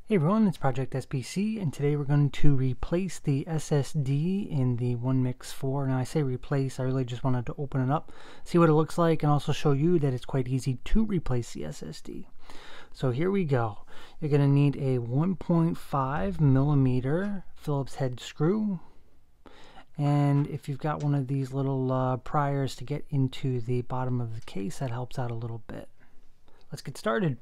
Hey everyone, it's Project SPC, and today we're going to replace the SSD in the One-Mix 4. Now I say replace, I really just wanted to open it up, see what it looks like, and also show you that it's quite easy to replace the SSD. So here we go. You're going to need a 1.5 millimeter Phillips head screw, and if you've got one of these little priors to get into the bottom of the case, that helps out a little bit. Let's get started.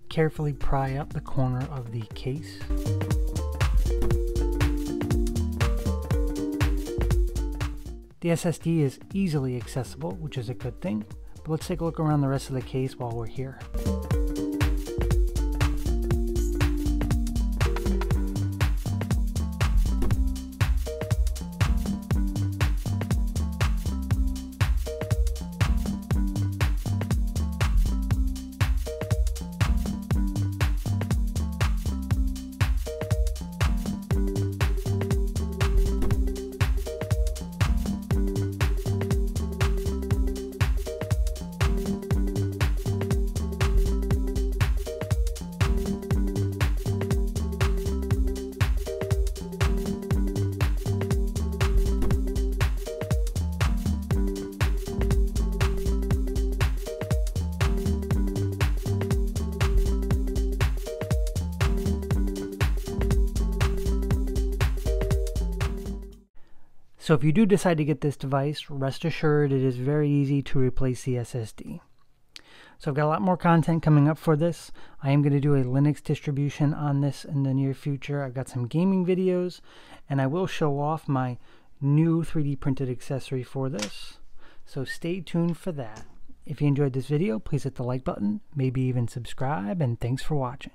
Carefully pry up the corner of the case. The SSD is easily accessible, which is a good thing, but let's take a look around the rest of the case while we're here. So if you do decide to get this device, rest assured it is very easy to replace the SSD. So I've got a lot more content coming up for this. I am going to do a Linux distribution on this in the near future. I've got some gaming videos, and I will show off my new 3D printed accessory for this. So stay tuned for that. If you enjoyed this video, please hit the like button, maybe even subscribe, and thanks for watching.